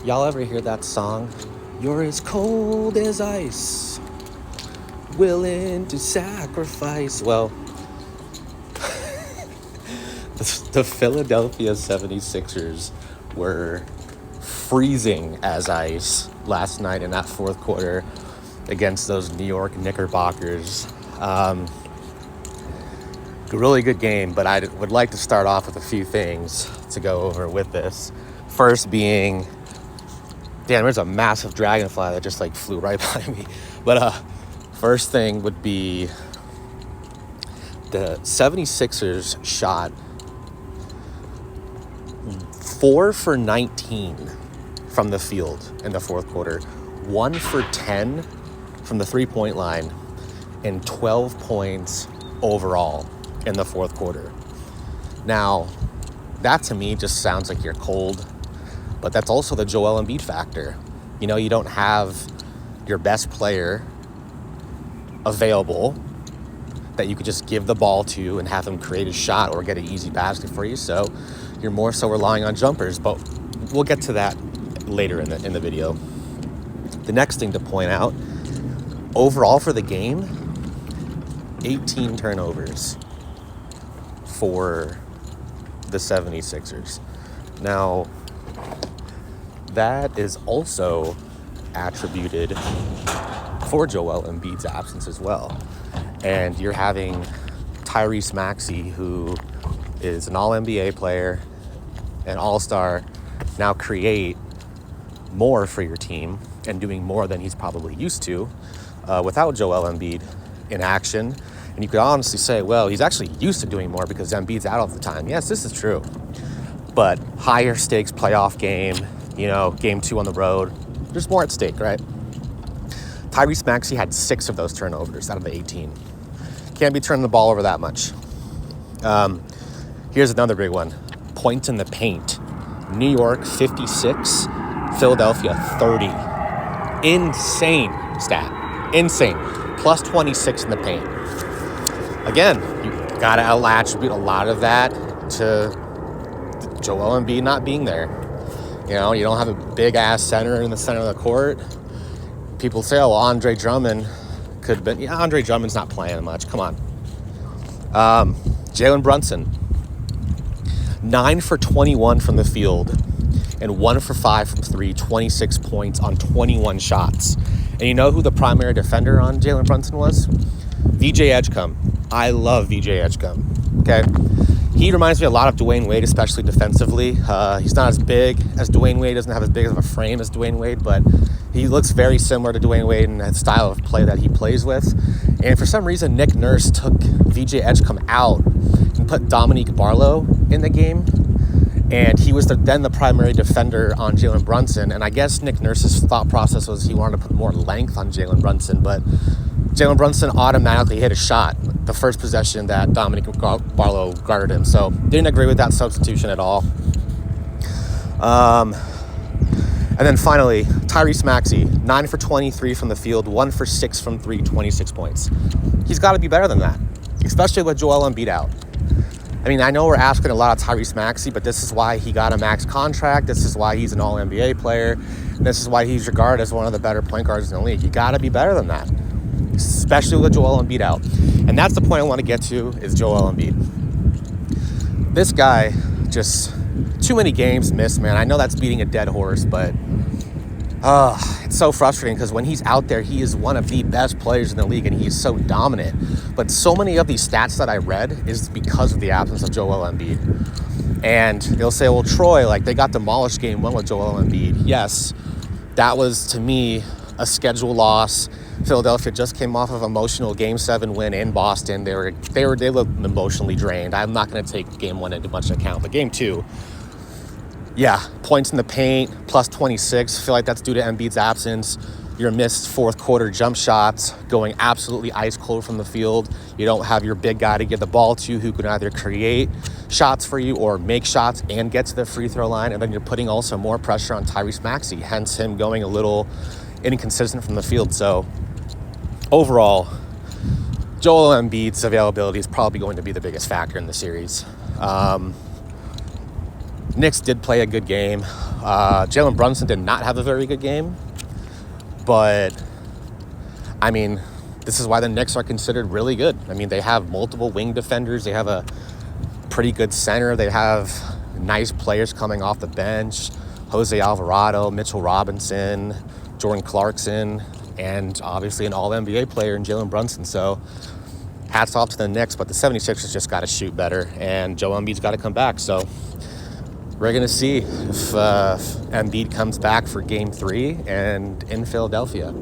Y'all ever hear that song? You're as cold as ice, willing to sacrifice. Well, the Philadelphia 76ers were freezing as ice last night in that fourth quarter against those New York Knickerbockers. Really good game, but I would like to start off with a few things to go over with this. First being, damn, there's a massive dragonfly that just flew right by me. But first thing would be the 76ers shot 4 for 19 from the field in the fourth quarter, 1 for 10 from the three-point line, and 12 points overall in the fourth quarter. Now, that to me just sounds like you're cold, but that's also the Joel Embiid factor. You know, you don't have your best player available that you could just give the ball to and have him create a shot or get an easy basket for you, so you're more so relying on jumpers, but we'll get to that later in the video. The next thing to point out, overall for the game, 18 turnovers for the 76ers. Now, that is also attributed for Joel Embiid's absence as well. And you're having Tyrese Maxey, who is an All-NBA player, an All-Star, now create more for your team and doing more than he's probably used to without Joel Embiid in action. And you could honestly say, well, he's actually used to doing more because Embiid's out all the time. Yes, this is true. But higher stakes playoff game, game 2 on the road, there's more at stake, right? Tyrese Maxey had 6 of those turnovers out of the 18. Can't be turning the ball over that much. Here's another big one. Points in the paint. New York, 56. Philadelphia, 30. Insane stat. Insane. Plus 26 in the paint. Again, you got to attribute a lot of that to Joel Embiid not being there. You don't have a big-ass center in the center of the court. People say, oh, well, Andre Drummond could have been. Yeah, Andre Drummond's not playing much. Come on. Jalen Brunson, 9 for 21 from the field and 1 for 5 from 3, 26 points on 21 shots. And you know who the primary defender on Jalen Brunson was? VJ Edgecombe. I love VJ Edgecombe, okay? He reminds me a lot of Dwayne Wade, especially defensively. He's not as big as Dwayne Wade, doesn't have as big of a frame as Dwayne Wade, but he looks very similar to Dwayne Wade in that style of play that he plays with. And for some reason, Nick Nurse took VJ Edgecombe out and put Dominique Barlow in the game. And he was then the primary defender on Jalen Brunson. And I guess Nick Nurse's thought process was he wanted to put more length on Jalen Brunson, but Jalen Brunson automatically hit a shot the first possession that Dominique Barlow guarded him. So didn't agree with that substitution at all. And then finally, Tyrese Maxey, 9 for 23 from the field, 1 for 6 from 3, 26 points. He's got to be better than that, especially with Joel Embiid out. I mean, I know we're asking a lot of Tyrese Maxey, but this is why he got a max contract. This is why he's an All-NBA player. And this is why he's regarded as one of the better point guards in the league. You got to be better than that, especially with Joel Embiid out. And that's the point I want to get to is Joel Embiid. This guy just too many games missed, man. I know that's beating a dead horse, but it's so frustrating because when he's out there, he is one of the best players in the league and he's so dominant. But so many of these stats that I read is because of the absence of Joel Embiid. And they'll say, well, Troy, they got demolished game 1 with Joel Embiid. Yes, that was, to me, a schedule loss. Philadelphia just came off of emotional Game 7 win in Boston. They looked emotionally drained. I'm not going to take Game 1 into much account, but Game 2, yeah, points in the paint, plus 26. I feel like that's due to Embiid's absence. Your missed fourth quarter jump shots, going absolutely ice cold from the field. You don't have your big guy to get the ball to who can either create shots for you or make shots and get to the free throw line. And then you're putting also more pressure on Tyrese Maxey, hence him going a little inconsistent from the field. So overall, Joel Embiid's availability is probably going to be the biggest factor in the series. Knicks did play a good game. Jalen Brunson did not have a very good game. But, I mean, this is why the Knicks are considered really good. I mean, they have multiple wing defenders. They have a pretty good center. They have nice players coming off the bench. Jose Alvarado, Mitchell Robinson, Jordan Clarkson, and obviously an all-NBA player in Jalen Brunson. So hats off to the Knicks, but the 76ers just got to shoot better, and Joel Embiid's got to come back. So we're going to see if Embiid comes back for Game 3 and in Philadelphia.